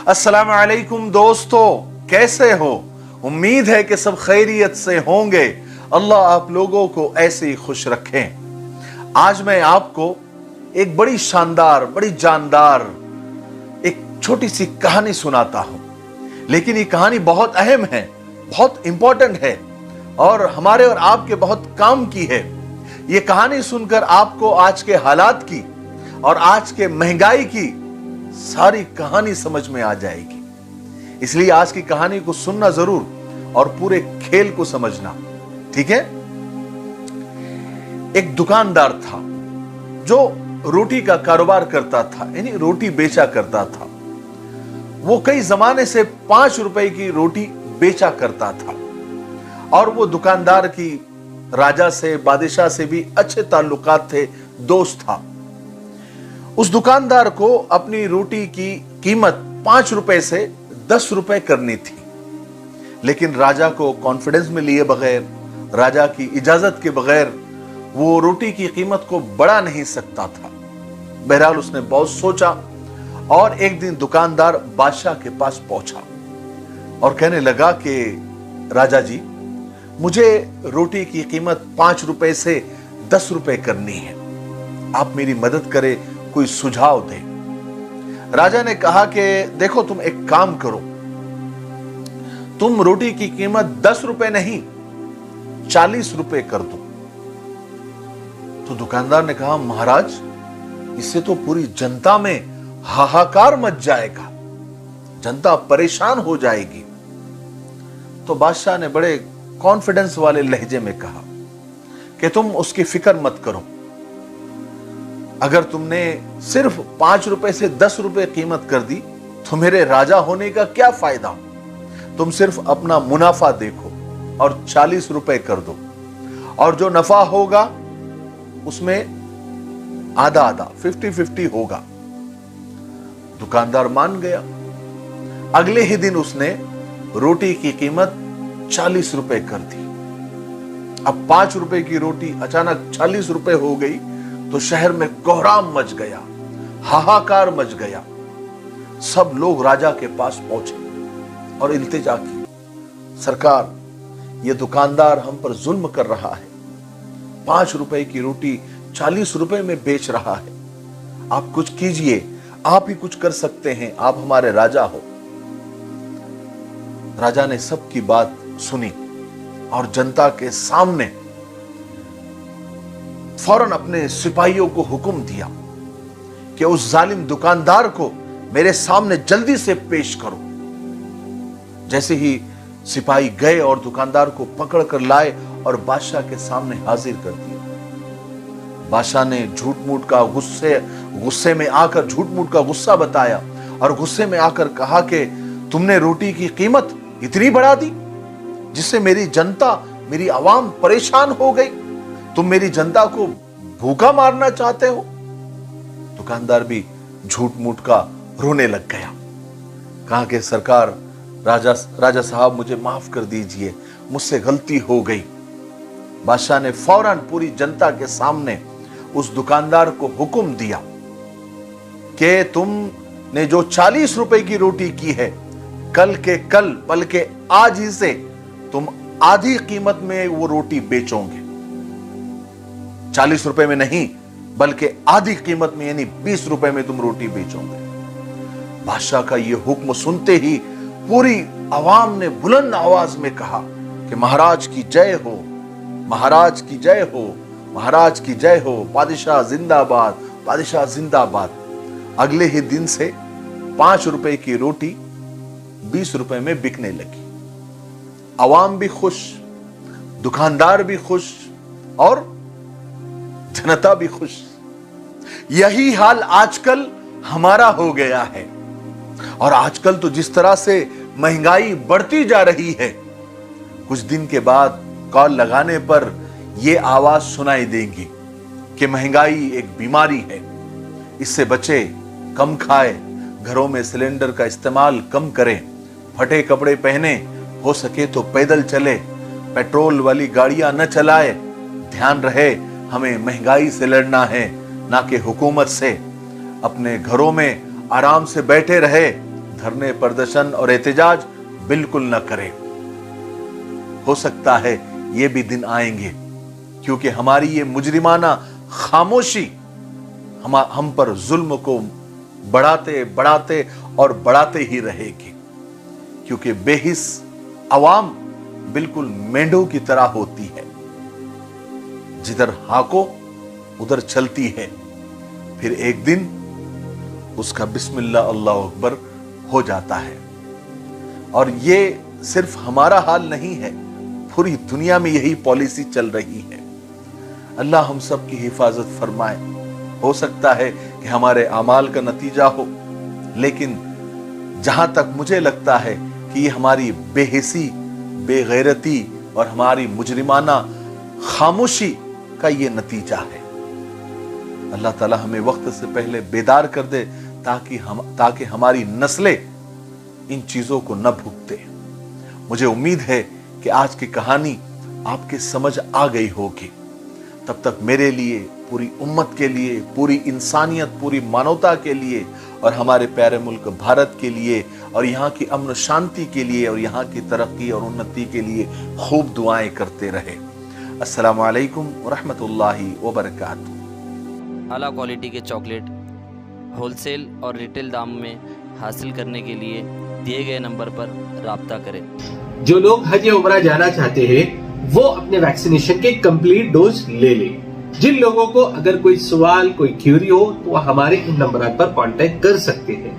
अस्सलामु अलैकुम दोस्तों, कैसे हो? उम्मीद है कि सब खैरियत से होंगे। अल्लाह आप लोगों को ऐसे ही खुश रखें। आज मैं आपको एक बड़ी शानदार, बड़ी जानदार एक छोटी सी कहानी सुनाता हूं, लेकिन ये कहानी बहुत अहम है, बहुत इंपॉर्टेंट है और हमारे और आपके बहुत काम की है। ये कहानी सुनकर आपको आज के हालात की और आज के महंगाई की सारी कहानी समझ में आ जाएगी। इसलिए आज की कहानी को सुनना जरूर और पूरे खेल को समझना, ठीक है? एक दुकानदार था जो रोटी का कारोबार करता था, यानी रोटी बेचा करता था। वो कई जमाने से 5 रुपए की रोटी बेचा करता था और वो दुकानदार की राजा से, बादशाह से भी अच्छे ताल्लुकात थे, दोस्त था। उस दुकानदार को अपनी रोटी की कीमत 5 रुपए से 10 रुपए करनी थी, लेकिन राजा को कॉन्फिडेंस में लिए बगैर, राजा की इजाजत के बगैर वो रोटी की कीमत को बढ़ा नहीं सकता था। बहरहाल उसने बहुत सोचा और एक दिन दुकानदार बादशाह के पास पहुंचा और कहने लगा कि राजा जी, मुझे रोटी की कीमत 5 रुपए से 10 रुपए करनी है, आप मेरी मदद करें, कोई सुझाव दे। राजा ने कहा कि देखो, तुम एक काम करो, तुम रोटी की कीमत 10 रुपए नहीं 40 रुपए कर दो। तो दुकानदार ने कहा, महाराज, इससे तो पूरी जनता में हाहाकार मच जाएगा, जनता परेशान हो जाएगी। तो बादशाह ने बड़े कॉन्फिडेंस वाले लहजे में कहा कि तुम उसकी फिक्र मत करो, अगर तुमने सिर्फ 5 रुपए से 10 रुपए कीमत कर दी तो मेरे राजा होने का क्या फायदा? तुम सिर्फ अपना मुनाफा देखो और 40 रुपए कर दो, और जो नफा होगा उसमें आधा आधा 50-50 होगा। दुकानदार मान गया। अगले ही दिन उसने रोटी की कीमत 40 रुपए कर दी। अब 5 रुपए की रोटी अचानक 40 रुपए हो गई तो शहर में कोहराम मच गया, हाहाकार मच गया। सब लोग राजा के पास पहुंचे और इल्तिजा की, सरकार, यह दुकानदार हम पर जुल्म कर रहा है, 5 रुपए की रोटी 40 रुपए में बेच रहा है, आप कुछ कीजिए, आप ही कुछ कर सकते हैं, आप हमारे राजा हो। राजा ने सबकी बात सुनी और जनता के सामने फौरन अपने सिपाहियों को हुक्म दिया कि उस जालिम दुकानदार को मेरे सामने जल्दी से पेश करो। जैसे ही सिपाही गए और दुकानदार को पकड़ कर लाए और बादशाह के सामने हाजिर कर दिया। बादशाह ने झूठ मूठ का गुस्से में आकर झूठ मूठ का गुस्सा बताया और गुस्से में आकर कहा कि तुमने रोटी की कीमत इतनी बढ़ा दी जिससे मेरी जनता, मेरी आवाम परेशान हो गई। तुम मेरी जनता को भूखा मारना चाहते हो? दुकानदार भी झूठ मूठ का रोने लग गया। कहा कि सरकार, राजा साहब, मुझे माफ कर दीजिए, मुझसे गलती हो गई। बादशाह ने फौरन पूरी जनता के सामने उस दुकानदार को हुक्म दिया कि तुमने जो 40 रुपए की रोटी की है, कल के कल, बल्कि आज ही से तुम आधी कीमत में वो रोटी बेचोगे। 40 रुपए में नहीं, बल्कि आधी कीमत में, यानी 20 रुपए में तुम रोटी बेचोगे। बादशाह का यह हुक्म सुनते ही पूरी आवाम ने बुलंद आवाज में कहा कि महाराज की जय हो, महाराज की जय हो, महाराज की जय हो, बादशाह जिंदाबाद, बादशाह जिंदाबाद। अगले ही दिन से 5 रुपए की रोटी 20 रुपए में बिकने लगी। आवाम भी खुश, दुकानदार भी खुश और जनता भी खुश। यही हाल आजकल हमारा हो गया है। और आजकल तो जिस तरह से महंगाई बढ़ती जा रही है, कुछ दिन के बाद कॉल लगाने पर यह आवाज सुनाई देगी कि महंगाई एक बीमारी है, इससे बचे, कम खाए, घरों में सिलेंडर का इस्तेमाल कम करें, फटे कपड़े पहने, हो सके तो पैदल चले, पेट्रोल वाली गाड़ियां न चलाए। ध्यान रहे, हमें महंगाई से लड़ना है, ना कि हुकूमत से। अपने घरों में आराम से बैठे रहे, धरने प्रदर्शन और एहतजाज बिल्कुल न करें। हो सकता है ये भी दिन आएंगे, क्योंकि हमारी ये मुजरिमाना खामोशी हम पर जुल्म को बढ़ाते बढ़ाते और बढ़ाते ही रहेगी, क्योंकि बेहिस अवाम बिल्कुल मेंढों की तरह होती है, जिधर हाको उधर चलती है, फिर एक दिन उसका बिस्मिल्लाह अल्लाह अकबर हो जाता है। और ये सिर्फ हमारा हाल नहीं है, पूरी दुनिया में यही पॉलिसी चल रही है। अल्लाह हम सब की हिफाजत फरमाए। हो सकता है कि हमारे अमाल का नतीजा हो, लेकिन जहां तक मुझे लगता है कि ये हमारी बेहिसी, बेगैरती और हमारी मुजरिमाना खामोशी का ये नतीजा है। अल्लाह ताला हमें वक्त से पहले बेदार कर दे, ताकि हमारी नस्लें इन चीजों को न भुगते। मुझे उम्मीद है कि आज की कहानी आपके समझ आ गई होगी। तब तक मेरे लिए, पूरी उम्मत के लिए, पूरी इंसानियत, पूरी मानवता के लिए और हमारे प्यारे मुल्क भारत के लिए और यहाँ की अमन शांति के लिए और यहाँ की तरक्की और उन्नति के लिए खूब दुआएं करते रहे। अस्सलामु अलैकुम व रहमतुल्लाहि व बरकातुहू। आला क्वालिटी के चॉकलेट होलसेल और रिटेल दाम में हासिल करने के लिए दिए गए नंबर पर राब्ता करें। जो लोग हज या उम्रा जाना चाहते हैं वो अपने वैक्सीनेशन के कंप्लीट डोज ले लें। जिन लोगों को अगर कोई सवाल, कोई क्यूरी हो तो हमारे इन नंबर पर कांटेक्ट कर सकते हैं।